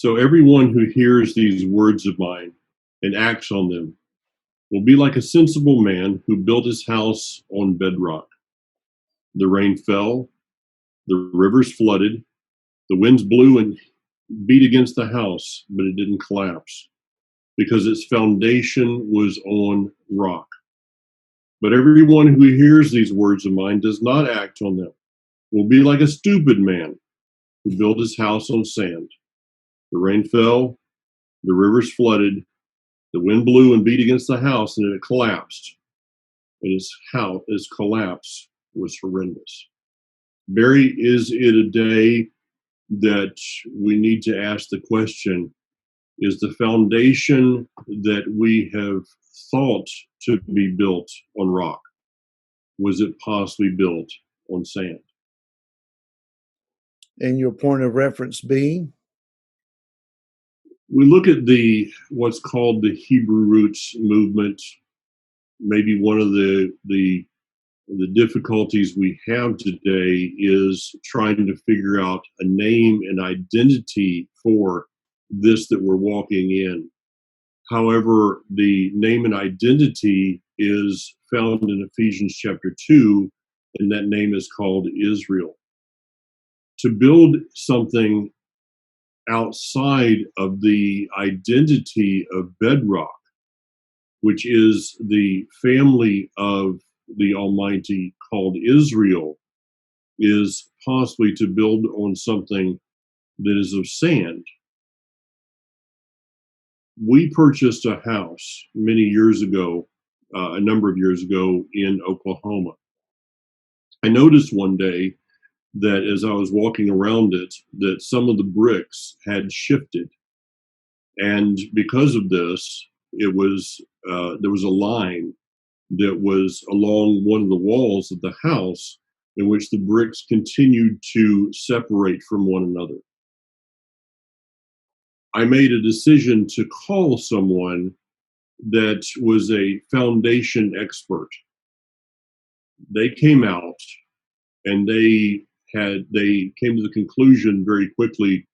So everyone who hears these words of mine and acts on them will be like a sensible man who built his house on bedrock. The rain fell, the rivers flooded, the winds blew and beat against the house, but it didn't collapse because its foundation was on rock. But everyone who hears these words of mine does not act on them will be like a stupid man who built his house on sand. The rain fell, the rivers flooded, the wind blew and beat against the house, and it collapsed. And its collapse was horrendous. Barry, is it a day that we need to ask the question, is the foundation that we have thought to be built on rock, was it possibly built on sand? And your point of reference being? We look at what's called the Hebrew Roots movement. Maybe one of the difficulties we have today is trying to figure out a name and identity for this that we're walking in. However, the name and identity is found in Ephesians chapter 2, and that name is called Israel. To build something outside of the identity of bedrock, which is the family of the Almighty called Israel, is possibly to build on something that is of sand. We purchased a house many years ago, a number of years ago in Oklahoma. I noticed one day that as I was walking around it, that some of the bricks had shifted. And because of this, it was there was a line that was along one of the walls of the house in which the bricks continued to separate from one another. I made a decision to call someone that was a foundation expert. They came out and they came to the conclusion very quickly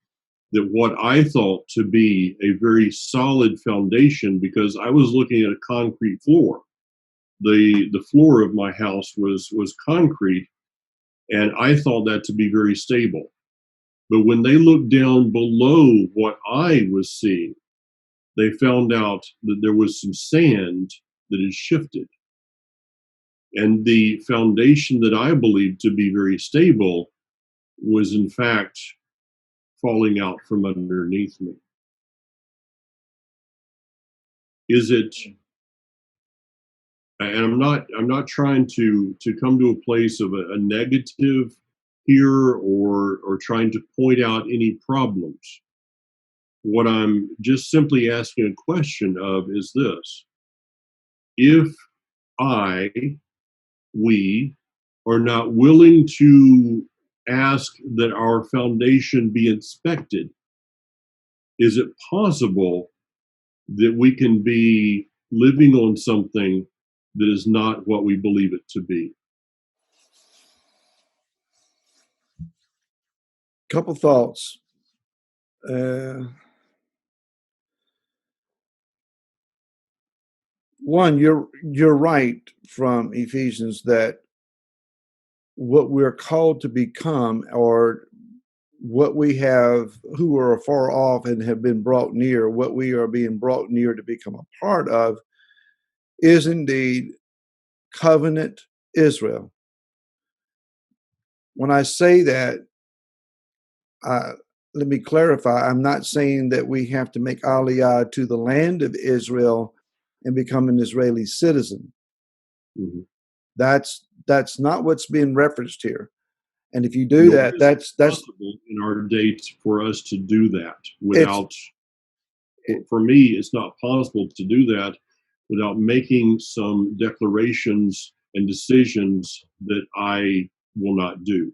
that what I thought to be a very solid foundation, because I was looking at a concrete floor. The floor of my house was concrete, and I thought that to be very stable. But when they looked down below what I was seeing, they found out that there was some sand that had shifted. And the foundation that I believed to be very stable was in fact falling out from underneath me. Is it, and I'm not trying to come to a place of a negative here or trying to point out any problems. What I'm just simply asking a question of is this: if we are not willing to ask that our foundation be inspected, is it possible that we can be living on something that is not what we believe it to be? Couple thoughts. One, you're right from Ephesians that what we're called to become, or what we have, who are far off and have been brought near, what we are being brought near to become a part of, is indeed covenant Israel. When I say that, let me clarify, I'm not saying that we have to make aliyah to the land of Israel and become an Israeli citizen. Mm-hmm. That's not what's being referenced here. And if you do that, that's possible in our dates for us to do that without. For me, it's not possible to do that without making some declarations and decisions that I will not do.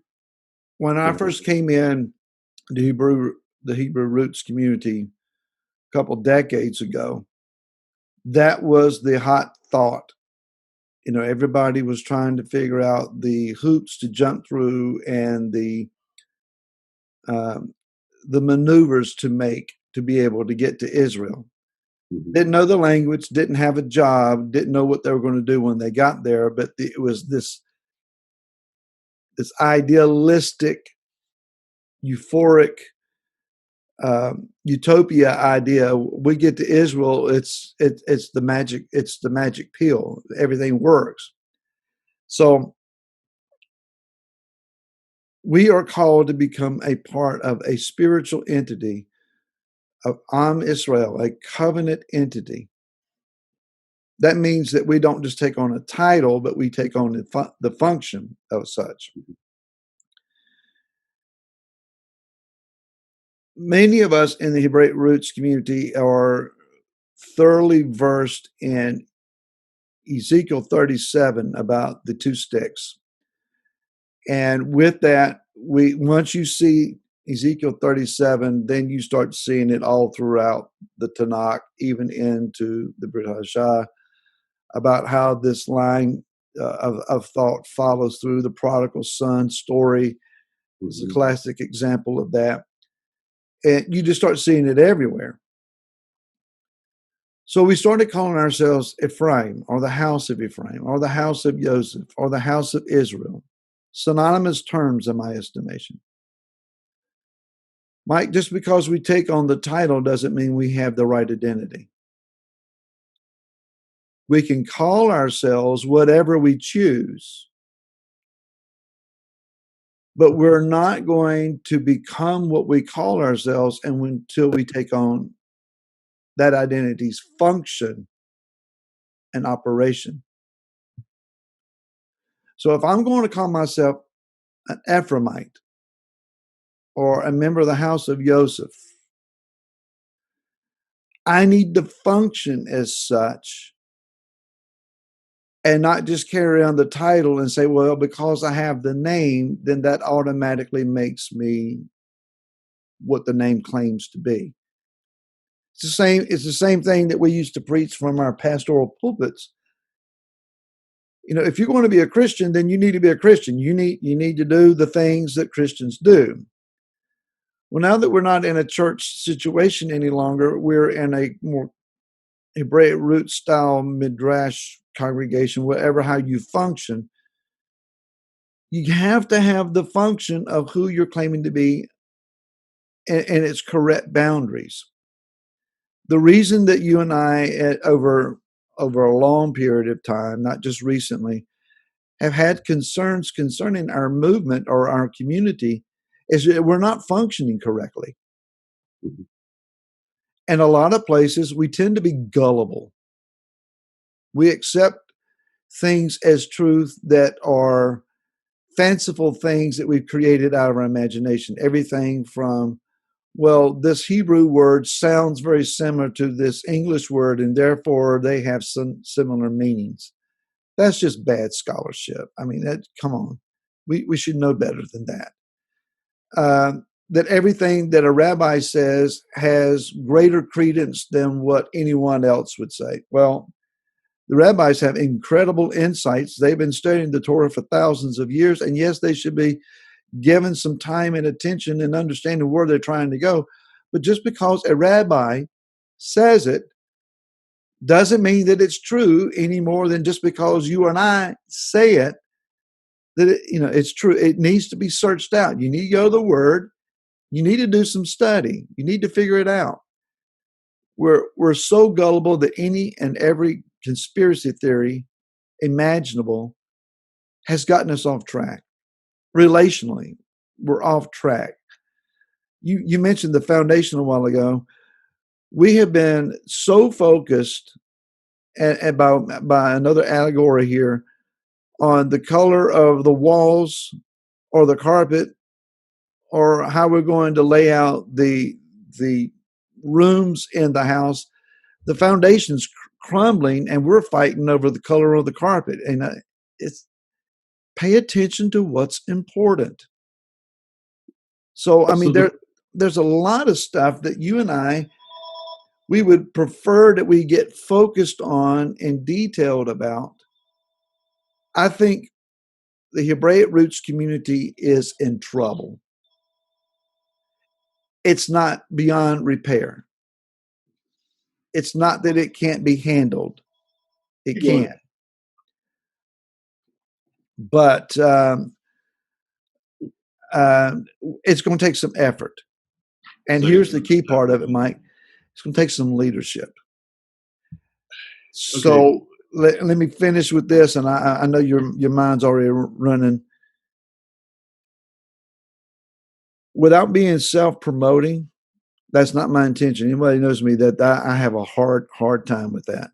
When I first came in the Hebrew Roots Community a couple decades ago, that was the hot thought. You know, everybody was trying to figure out the hoops to jump through and the maneuvers to make to be able to get to Israel. Mhm. Didn't know the language, didn't have a job, didn't know what they were going to do when they got there, but it was this idealistic, euphoric, utopia idea. We get to Israel, it's the magic pill. Everything works. So we are called to become a part of a spiritual entity of Am Israel, a covenant entity. That means that we don't just take on a title, but we take on the function of such. Many of us in the Hebraic Roots community are thoroughly versed in Ezekiel 37 about the two sticks. And with that, once you see Ezekiel 37, then you start seeing it all throughout the Tanakh, even into the Brit Hadashah, about how this line of thought follows through. The prodigal son story is a classic example of that. And you just start seeing it everywhere. So we started calling ourselves Ephraim, or the house of Ephraim, or the house of Joseph, or the house of Israel. Synonymous terms in my estimation. Mike, just because we take on the title doesn't mean we have the right identity. We can call ourselves whatever we choose, but we're not going to become what we call ourselves until we take on that identity's function and operation. So if I'm going to call myself an Ephraimite or a member of the house of Joseph, I need to function as such and not just carry on the title and say, well, because I have the name, then that automatically makes me what the name claims to be. It's the same thing that we used to preach from our pastoral pulpits. You know, if you're going to be a Christian, then you need to be a Christian. You need to do the things that Christians do. Well, now that we're not in a church situation any longer, we're in a more Hebraic root style midrash congregation, whatever how you function. You have to have the function of who you're claiming to be and its correct boundaries. The reason that you and I, over a long period of time, not just recently, have had concerns concerning our movement or our community is that we're not functioning correctly. And a lot of places, we tend to be gullible. We accept things as truth that are fanciful things that we've created out of our imagination. Everything from, well, this Hebrew word sounds very similar to this English word, and therefore they have some similar meanings. That's just bad scholarship. I mean, come on. We should know better than that. That everything that a rabbi says has greater credence than what anyone else would say. Well, the rabbis have incredible insights. They've been studying the Torah for thousands of years, and yes, they should be given some time and attention and understanding where they're trying to go. But just because a rabbi says it doesn't mean that it's true any more than just because you and I say it, that it's true. It needs to be searched out. You need to go to the Word. You need to do some study. You need to figure it out. We're so gullible that any and every conspiracy theory imaginable has gotten us off track. Relationally, we're off track. You mentioned the foundation a while ago. We have been so focused, and by another allegory here, on the color of the walls or the carpet or how we're going to lay out the rooms in the house. The foundation's crumbling, and we're fighting over the color of the carpet. And it's pay attention to what's important. So, I mean, there's a lot of stuff that you and I, we would prefer that we get focused on and detailed about. I think the Hebraic Roots community is in trouble. It's not beyond repair. it's not that it can't be handled. It Keep going. can. But it's going to take some effort. And here's the key part of it, Mike. It's going to take some leadership. Okay. So let me finish with this, and I know your mind's already running. Without being self-promoting, that's not my intention. Anybody knows me that I have a hard time with that.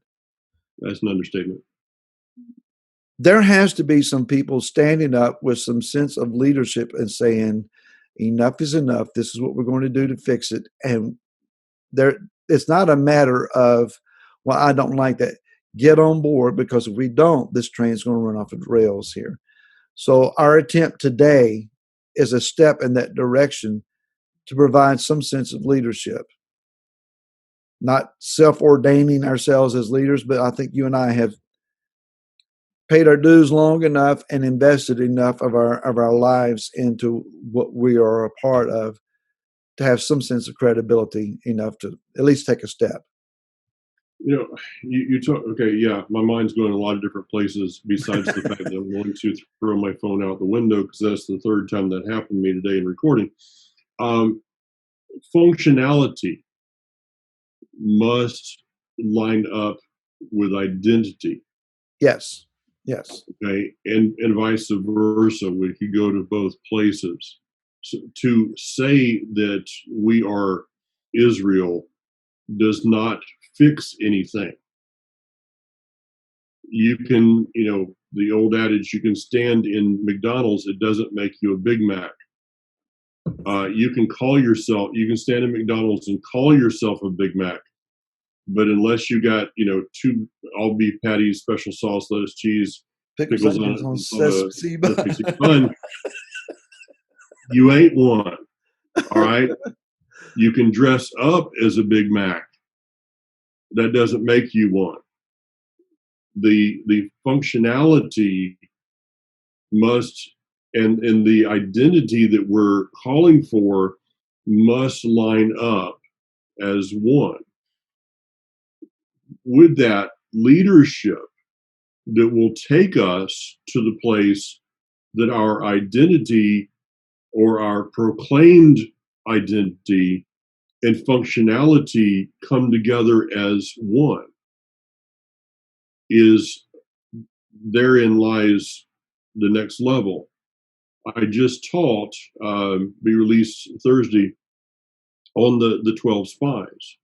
That's an understatement. There has to be some people standing up with some sense of leadership and saying, enough is enough. This is what we're going to do to fix it. And it's not a matter of, well, I don't like that. Get on board, because if we don't, this train's going to run off the rails here. So our attempt today is a step in that direction to provide some sense of leadership. Not self-ordaining ourselves as leaders, but I think you and I have paid our dues long enough and invested enough of our lives into what we are a part of to have some sense of credibility enough to at least take a step. You know, you talk. Okay, yeah, my mind's going a lot of different places. Besides the fact that I'm going to throw my phone out the window, because that's the third time that happened to me today in recording. Functionality must line up with identity. Yes. Okay, and vice versa. We could go to both places. So to say that we are Israel does not fix anything. You can, the old adage, you can stand in McDonald's, it doesn't make you a Big Mac. You can stand in McDonald's and call yourself a Big Mac, but unless you got, two all beef patties, special sauce, lettuce, cheese, pickles on sesame bun, you ain't one. All right. You can dress up as a Big Mac. That doesn't make you one. The functionality must, and the identity that we're calling for must line up as one. With that leadership that will take us to the place that our identity, or our proclaimed identity, and functionality come together as one, is therein lies the next level. I just taught, be released Thursday, on the 12 spies.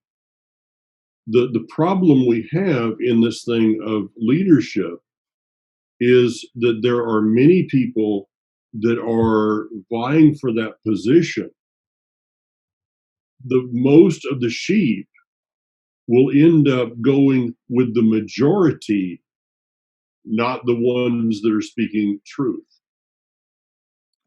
The problem we have in this thing of leadership is that there are many people that are vying for that position. The most of the sheep will end up going with the majority, not the ones that are speaking truth.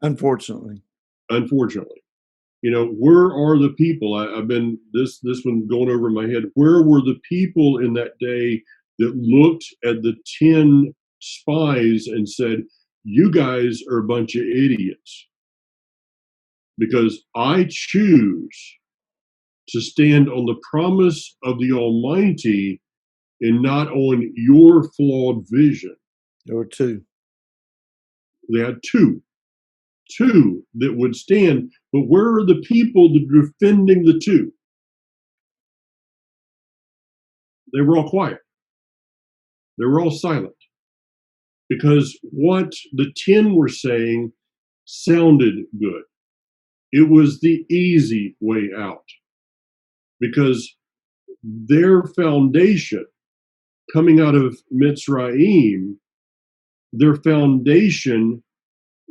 Unfortunately. Where are the people? I've been this one going over my head. Where were the people in that day that looked at the 10 spies and said, you guys are a bunch of idiots? Because I choose to stand on the promise of the Almighty and not on your flawed vision. There were two. They had two that would stand, but where are the people that are defending the two? They were all quiet. They were all silent, because what the 10 were saying sounded good. It was the easy way out, because their foundation coming out of Mitzrayim, their foundation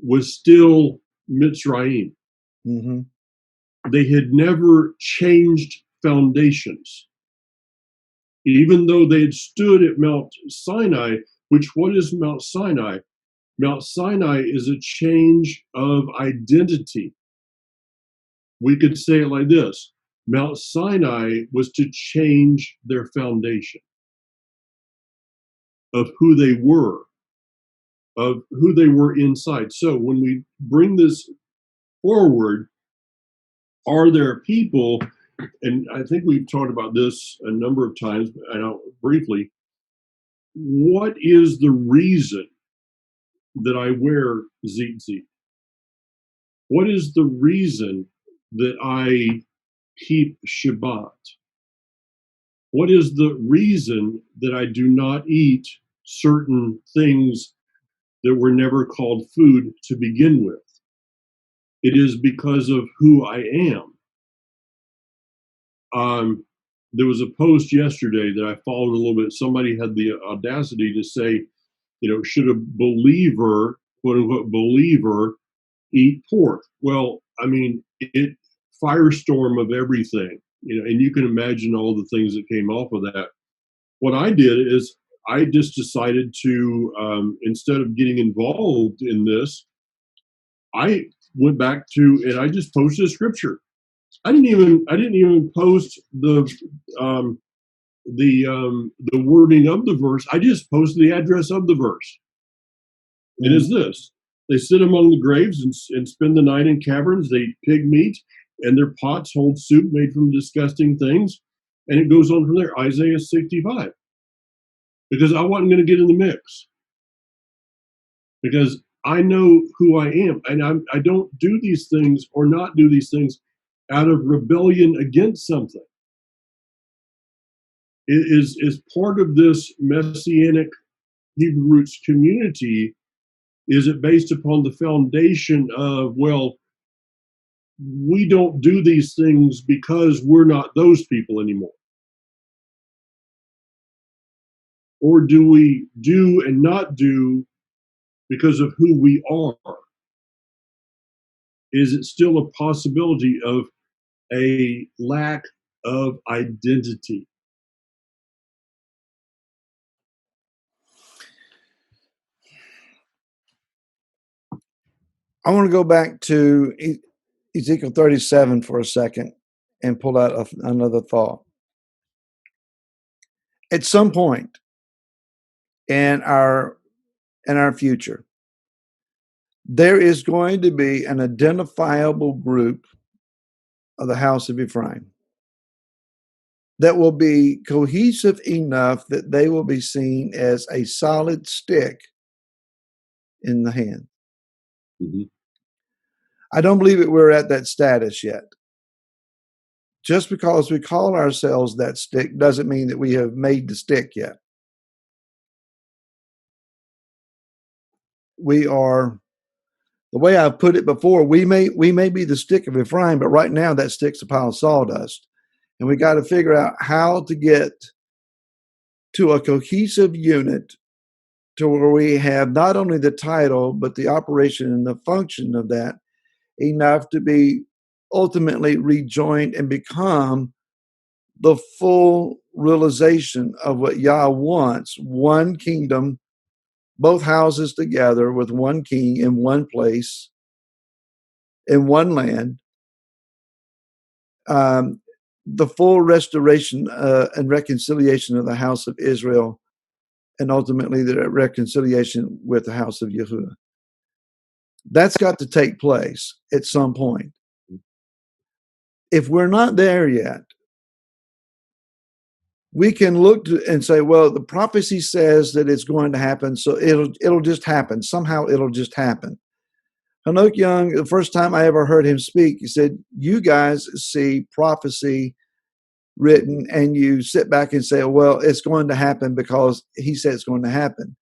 was still Mitzrayim. Mm-hmm. They had never changed foundations. Even though they had stood at Mount Sinai, what is Mount Sinai? Mount Sinai is a change of identity. We could say it like this: Mount Sinai was to change their foundation of who they were, inside. So when we bring this forward, are there people and I think we've talked about this a number of times, but I know briefly, what is the reason that I wear tzitzit? What is the reason that I keep Shabbat? What is the reason that I do not eat certain things that were never called food to begin with? It is because of who I am. There was a post yesterday that I followed a little bit. Somebody had the audacity to say, should a believer, quote unquote, believer, eat pork? Well, I mean, it firestorm of everything, and you can imagine all the things that came off of that. What I did is I just decided to, instead of getting involved in this, I went back to and I just posted a scripture. I didn't even post the wording of the verse. I just posted the address of the verse. It is this: they sit among the graves and spend the night in caverns. They eat pig meat, and their pots hold soup made from disgusting things. And it goes on from there. Isaiah 65. Because I wasn't going to get in the mix. Because I know who I am, and I don't do these things or not do these things out of rebellion against something. It is part of this messianic Hebrew Roots community. Is it based upon the foundation of, well, we don't do these things because we're not those people anymore? Or do we do and not do because of who we are? Is it still a possibility of a lack of identity? I want to go back to Ezekiel 37 for a second and pull out another thought. At some point in our future, there is going to be an identifiable group of the house of Ephraim that will be cohesive enough that they will be seen as a solid stick in the hand. Mm-hmm. I don't believe that we're at that status yet. Just because we call ourselves that stick doesn't mean that we have made the stick yet. We are, the way I've put it before, we may be the stick of Ephraim, but right now that stick's a pile of sawdust. And we got to figure out how to get to a cohesive unit to where we have not only the title, but the operation and the function of that enough to be ultimately rejoined and become the full realization of what Yah wants: one kingdom, both houses together with one king in one place, in one land, the full restoration and reconciliation of the house of Israel, and ultimately the reconciliation with the house of Yahuwah. That's got to take place at some point. If we're not there yet, we can look and say, well, the prophecy says that it's going to happen, so it'll just happen. Somehow it'll just happen. Hanok Young, the first time I ever heard him speak, he said, you guys see prophecy written and you sit back and say, well, it's going to happen because he said it's going to happen.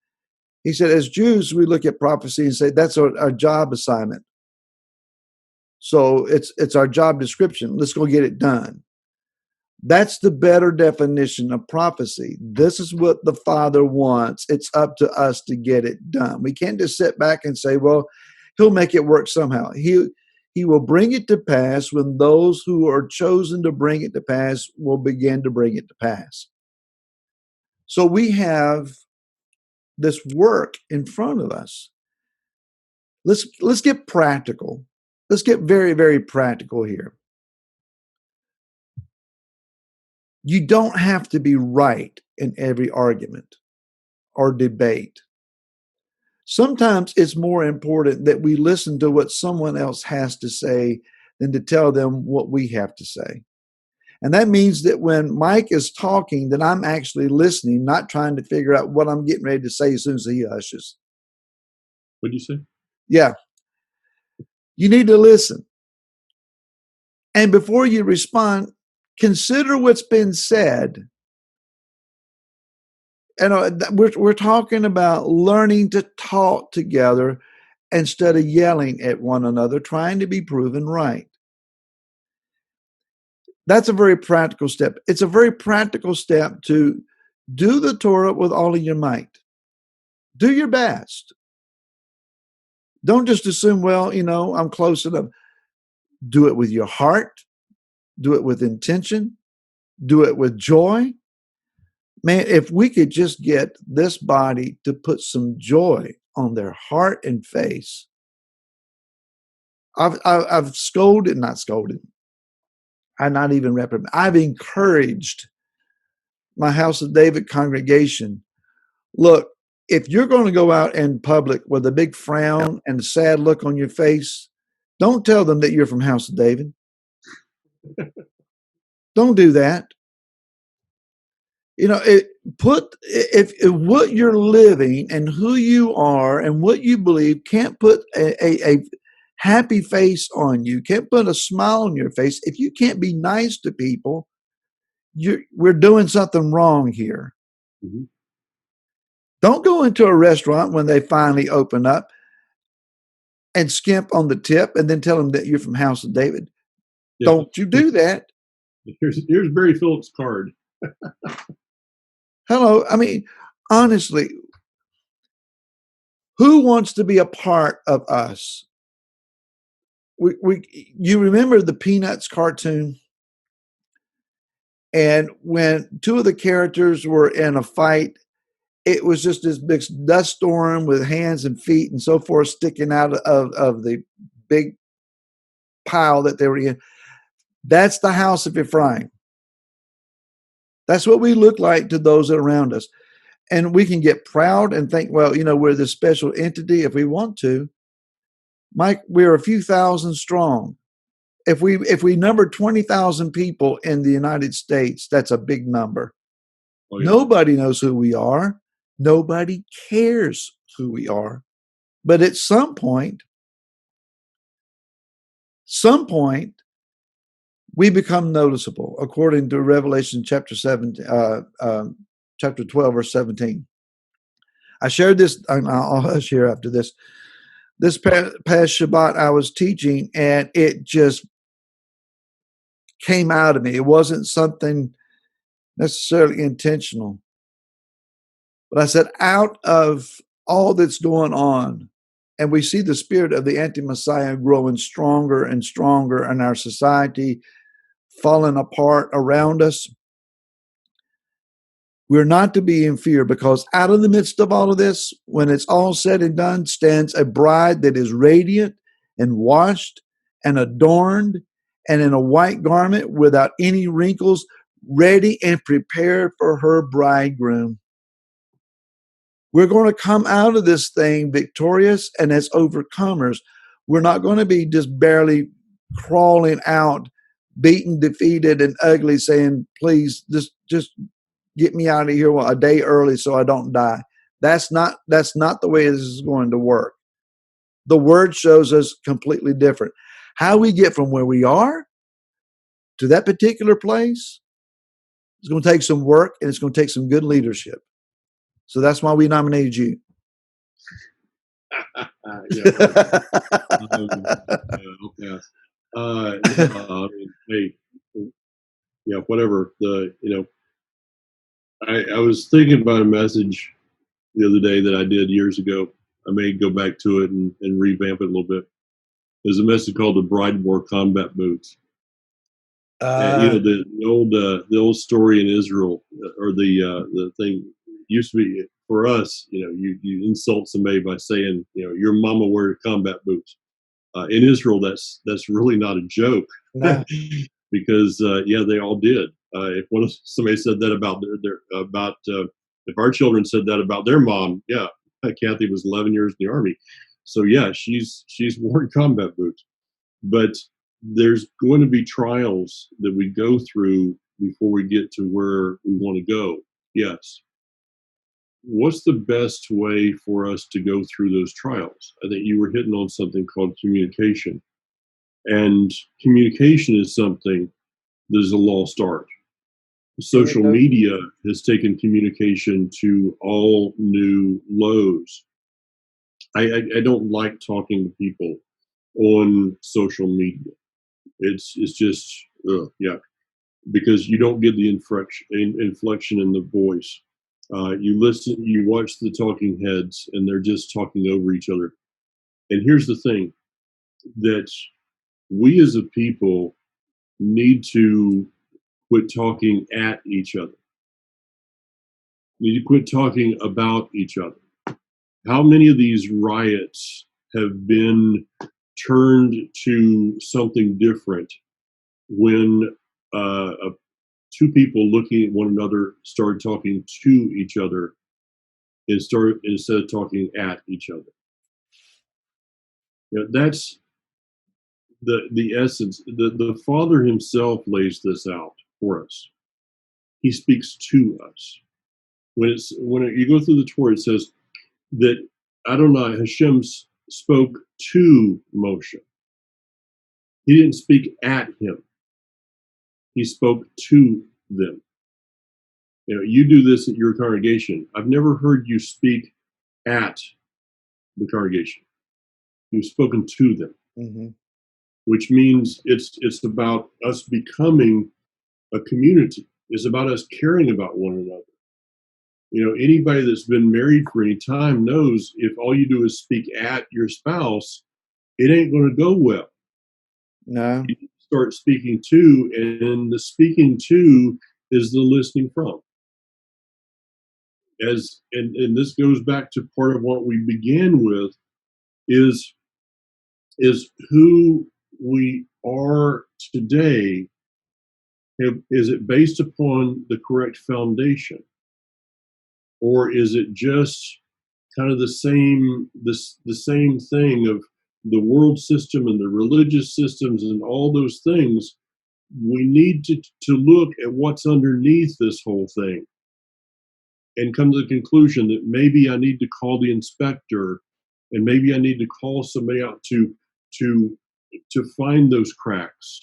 He said, as Jews, we look at prophecy and say, that's our job assignment. So it's our job description. Let's go get it done. That's the better definition of prophecy. This is what the Father wants. It's up to us to get it done. We can't just sit back and say, well, he'll make it work somehow. He will bring it to pass when those who are chosen to bring it to pass will begin to bring it to pass. So we have this work in front of us. Let's get practical. Let's get very, very practical here. You don't have to be right in every argument or debate. Sometimes it's more important that we listen to what someone else has to say than to tell them what we have to say. And that means that when Mike is talking, that I'm actually listening, not trying to figure out what I'm getting ready to say as soon as he hushes. What'd you say? Yeah. You need to listen. And before you respond, consider what's been said. And we're talking about learning to talk together instead of yelling at one another, trying to be proven right. That's a very practical step. It's a very practical step to do the Torah with all of your might. Do your best. Don't just assume, well, I'm close enough. Do it with your heart. Do it with intention. Do it with joy. Man, if we could just get this body to put some joy on their heart and face. I've scolded, not scolded. I've not even reprimanded. I've encouraged my House of David congregation. Look, if you're going to go out in public with a big frown and a sad look on your face, don't tell them that you're from House of David. Don't do that. If what you're living and who you are and what you believe can't put a happy face on you, can't put a smile on your face, if you can't be nice to people, we're doing something wrong here. Mm-hmm. Don't go into a restaurant when they finally open up and skimp on the tip and then tell them that you're from House of David. Yeah. Don't you do that. Here's Barry Phillips' card. Hello. I mean, honestly, who wants to be a part of us? You remember the Peanuts cartoon? And when two of the characters were in a fight, it was just this big dust storm with hands and feet and so forth sticking out of the big pile that they were in. That's the house of Ephraim. That's what we look like to those around us. And we can get proud and think, well, we're this special entity if we want to. Mike, we're a few thousand strong. If we number 20,000 people in the United States, that's a big number. Oh, yeah. Nobody knows who we are. Nobody cares who we are. But at some point, we become noticeable, according to Revelation chapter 12, verse 17. I shared this, I'll share after this. This past Shabbat I was teaching, and it just came out of me. It wasn't something necessarily intentional. But I said, out of all that's going on, and we see the spirit of the anti-Messiah growing stronger and stronger in our society, falling apart around us, we're not to be in fear, because out of the midst of all of this, when it's all said and done, stands a bride that is radiant and washed and adorned and in a white garment without any wrinkles, ready and prepared for her bridegroom. We're going to come out of this thing victorious and as overcomers. We're not going to be just barely crawling out, beaten, defeated, and ugly, saying, please, just get me out of here a day early so I don't die. That's not the way this is going to work. The word shows us completely different. How we get from where we are to that particular place, it's going to take some work, and it's going to take some good leadership. So that's why we nominated you. Whatever. I was thinking about a message the other day that I did years ago. I may go back to it and revamp it a little bit. There's a message called "The Bride Wore Combat Boots." The old story in Israel, or the thing used to be for us. You insult somebody by saying, your mama wore combat boots. In Israel, that's really not a joke. No. Because they all did. If somebody said that about if our children said that about their mom, Kathy was 11 years in the Army, so she's worn combat boots. But there's going to be trials that we go through before we get to where we want to go. Yes. What's the best way for us to go through those trials? I think you were hitting on something called communication. And communication is something that is a lost art. Social media has taken communication to all new lows. I don't like talking to people on social media. It's just yeah, because you don't get the inflection in the voice. You listen, you watch the talking heads, and they're just talking over each other. And here's the thing: that we as a people need to quit talking at each other. We need to quit talking about each other. How many of these riots have been turned to something different when two people looking at one another started talking to each other instead of talking at each other? You know, that's the essence. The Father himself lays this out for us. He speaks to us. When you go through the Torah, it says that Adonai Hashem spoke to Moshe. He didn't speak at him. He spoke to them. You know, you do this at your congregation. I've never heard you speak at the congregation. You've spoken to them, which means it's about us becoming a community. It's about us caring about one another. You know, anybody that's been married for any time knows if all you do is speak at your spouse, it ain't going to go well. No. You start speaking to, and the speaking to is the listening from. And this goes back to part of what we began with is who we are today. Is it based upon the correct foundation, or is it just kind of the same thing of the world system and the religious systems and all those things? We need to look at what's underneath this whole thing and come to the conclusion that maybe I need to call the inspector, and maybe I need to call somebody out to find those cracks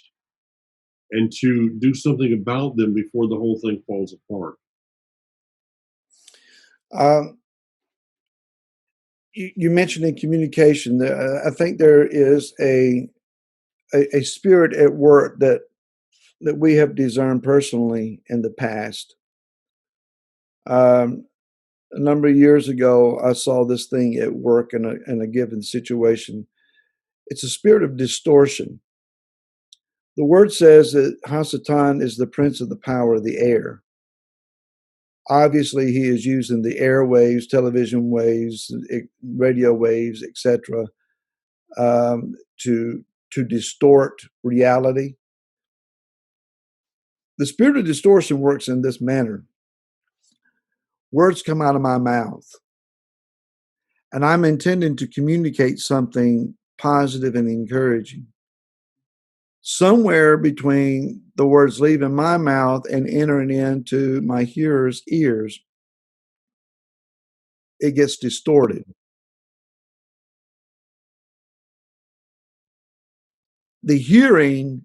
and to do something about them before the whole thing falls apart. You mentioned in communication. I think there is a spirit at work that we have discerned personally in the past. A number of years ago, I saw this thing at work in a given situation. It's a spirit of distortion. The word says that Hasatan is the prince of the power of the air. Obviously, he is using the airwaves, television waves, radio waves, etc., to distort reality. The spirit of distortion works in this manner. Words come out of my mouth, and I'm intending to communicate something positive and encouraging. Somewhere between the words leaving my mouth and entering into my hearer's ears, it gets distorted. The hearing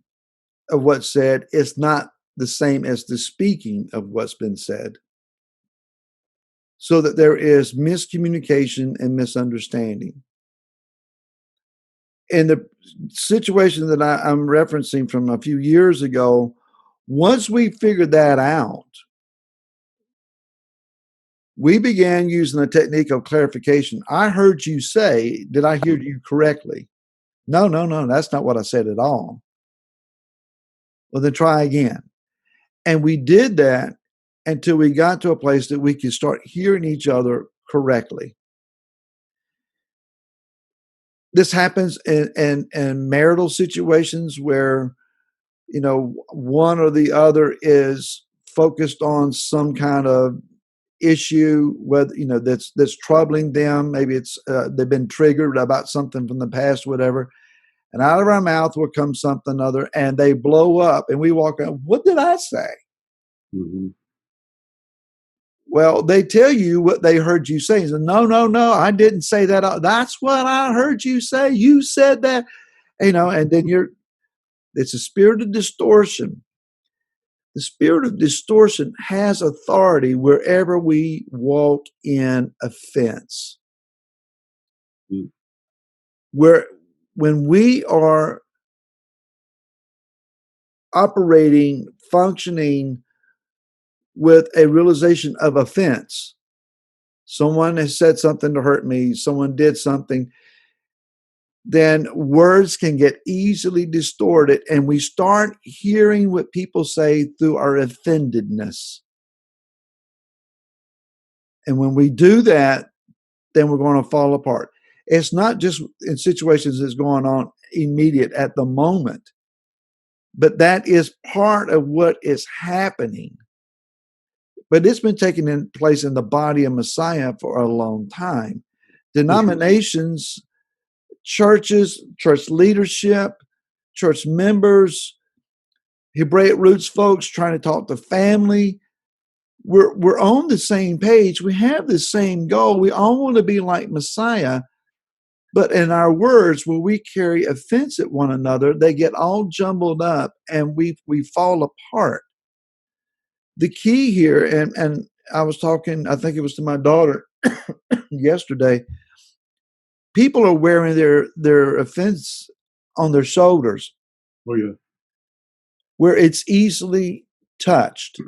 of what's said is not the same as the speaking of what's been said. So that there is miscommunication and misunderstanding. In the situation that I'm referencing from a few years ago, once we figured that out, we began using the technique of clarification. I heard you say, did I hear you correctly? No, that's not what I said at all. Well, then try again. And we did that until we got to a place that we could start hearing each other correctly. This happens in marital situations where, you know, one or the other is focused on some kind of issue, whether, you know, that's troubling them. Maybe it's they've been triggered about something from the past, whatever. and out of our mouth will come something other, and they blow up, and we walk out. What did I say? Mm-hmm. Well, they tell you what they heard you say. So, no, no, no, I didn't say that. That's what I heard you say. You said that, and then it's a spirit of distortion. The spirit of distortion has authority wherever we walk in offense. Mm-hmm. Where when we are operating, functioning with a realization of offense, someone has said something to hurt me, someone did something, then words can get easily distorted, and we start hearing what people say through our offendedness. And when we do that, then we're going to fall apart. It's not just in situations that's going on immediate at the moment, but that is part of what is happening. But it's been taking place in the body of Messiah for a long time. Denominations, churches, church leadership, church members, Hebraic Roots folks trying to talk to family. We're on the same page. We have the same goal. We all want to be like Messiah. But in our words, when we carry offense at one another, they get all jumbled up and we fall apart. The key here, and I was talking, I think it was to my daughter yesterday, people are wearing their offense on their shoulders. Oh, yeah. Where it's easily touched.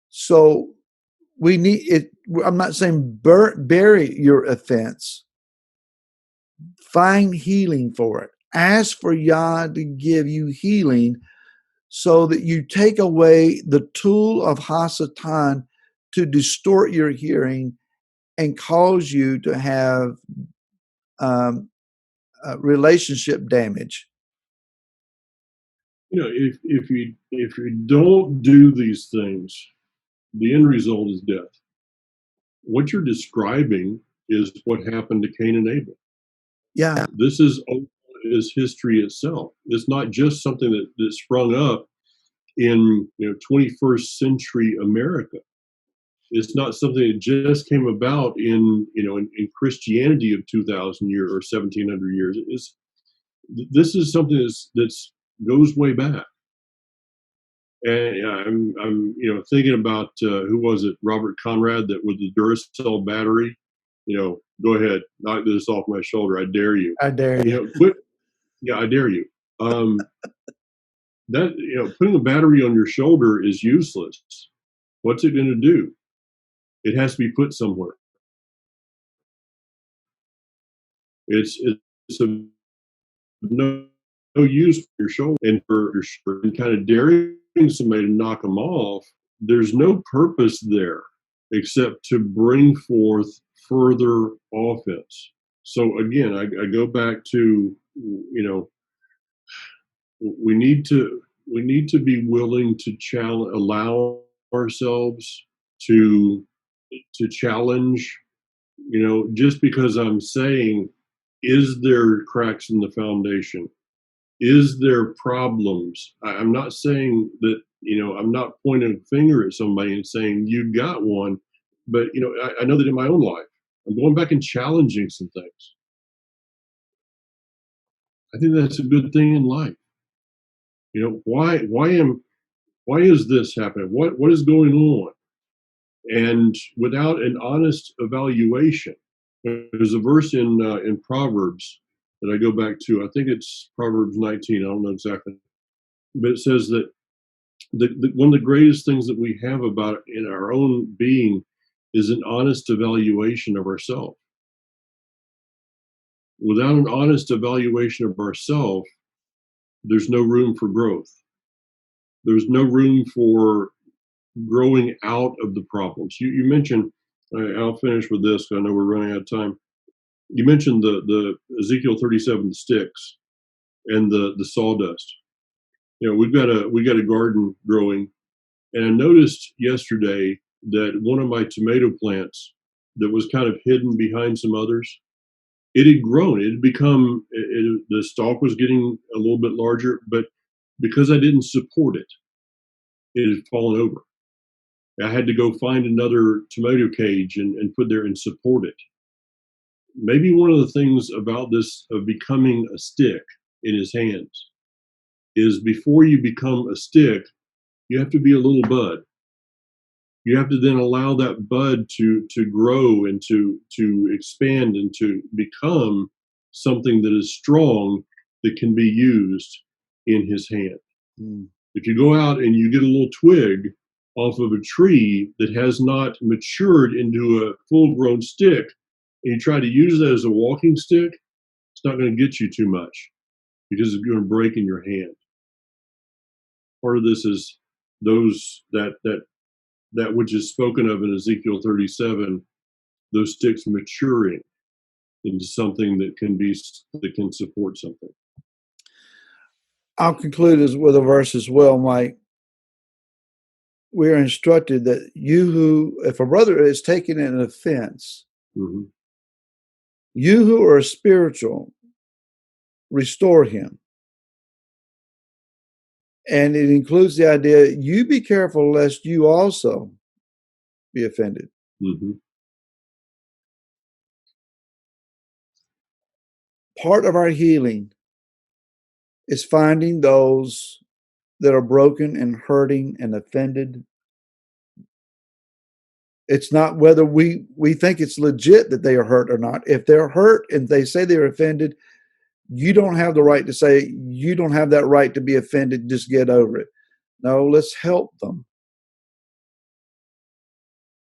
So we need it. I'm not saying bury your offense. Find healing for it. Ask for Yah to give you healing so that you take away the tool of Hasatan to distort your hearing and cause you to have relationship damage. If you don't do these things, the end result is death. What you're describing is what happened to Cain and Abel. Yeah. This is history itself. It's not just something that sprung up in 21st century America. It's not something that just came about in Christianity of 2,000 years or 1,700 years. This is something that's goes way back. And I'm thinking about who was it, Robert Conrad, that with the Duracell battery. Go ahead, knock this off my shoulder. I dare you. I dare you. Quit. Yeah, I dare you. That putting a battery on your shoulder is useless. What's it going to do? It has to be put somewhere. It's of no use for your shoulder and for your shirt, and kind of daring somebody to knock them off. There's no purpose there except to bring forth further offense. So again, I go back to we need to be willing to allow ourselves to challenge. Just because I'm saying, is there cracks in the foundation? Is there problems? I'm not saying that, I'm not pointing a finger at somebody and saying you got one, but I know that in my own life, I'm going back and challenging some things. I think that's a good thing in life. Why is this happening? What is going on? And without an honest evaluation, there's a verse in Proverbs that I go back to. I think it's Proverbs 19. I don't know exactly, but it says that one of the greatest things that we have about in our own being is an honest evaluation of ourselves. Without an honest evaluation of ourselves, there's no room for growth. There's no room for growing out of the problems. You mentioned, I'll finish with this because I know we're running out of time. You mentioned the Ezekiel 37 sticks and the sawdust. We've got a garden growing, and I noticed yesterday that one of my tomato plants that was kind of hidden behind some others, it had grown. It had become, the stalk was getting a little bit larger, but because I didn't support it, it had fallen over. I had to go find another tomato cage and put there and support it. Maybe one of the things about this of becoming a stick in his hands is before you become a stick, you have to be a little bud. You have to then allow that bud to grow and to expand and to become something that is strong that can be used in his hand. Mm. If you go out and you get a little twig off of a tree that has not matured into a full-grown stick, and you try to use that as a walking stick, it's not going to get you too much because it's going to break in your hand. Part of this is that which is spoken of in Ezekiel 37, those sticks maturing into something that can support something. I'll conclude with a verse as well, Mike. We are instructed that if a brother is taking an offense, Mm-hmm. you who are spiritual, restore him. And it includes the idea, you be careful lest you also be offended. Mm-hmm. Part of our healing is finding those that are broken and hurting and offended. It's not whether we think it's legit that they are hurt or not. If they're hurt and they say they're offended, you don't have the right to say, you don't have that right to be offended, just get over it. No, let's help them.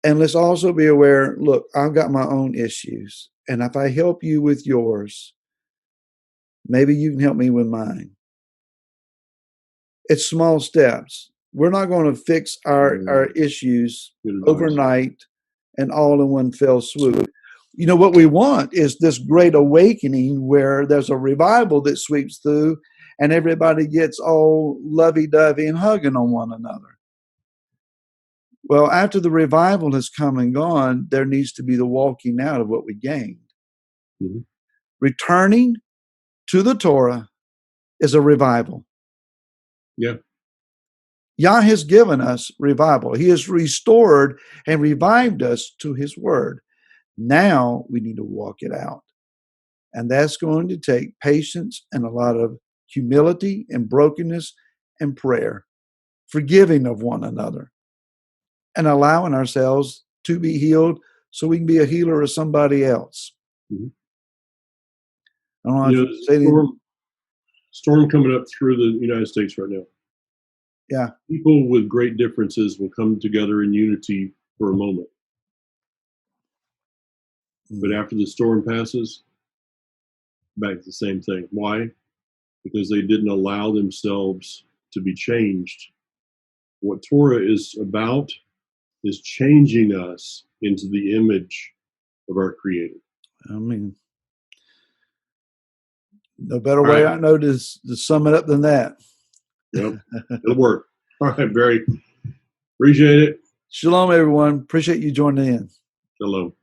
And let's also be aware, look, I've got my own issues. And if I help you with yours, maybe you can help me with mine. It's small steps. We're not going to fix our issues overnight and all in one fell swoop. You know, what we want is this great awakening where there's a revival that sweeps through and everybody gets all lovey-dovey and hugging on one another. Well, after the revival has come and gone, there needs to be the walking out of what we gained. Mm-hmm. Returning to the Torah is a revival. Yeah. Yah has given us revival. He has restored and revived us to his word. Now we need to walk it out. And that's going to take patience and a lot of humility and brokenness and prayer, forgiving of one another, and allowing ourselves to be healed so we can be a healer of somebody else. Mm-hmm. I don't know if you say storm coming up through the United States right now. Yeah. People with great differences will come together in unity for a moment. But after the storm passes, back to the same thing. Why? Because they didn't allow themselves to be changed. What Torah is about is changing us into the image of our Creator. I mean, no better way I know to sum it up than that. Yep, it'll work. All right, Barry. Appreciate it. Shalom, everyone. Appreciate you joining in. Shalom.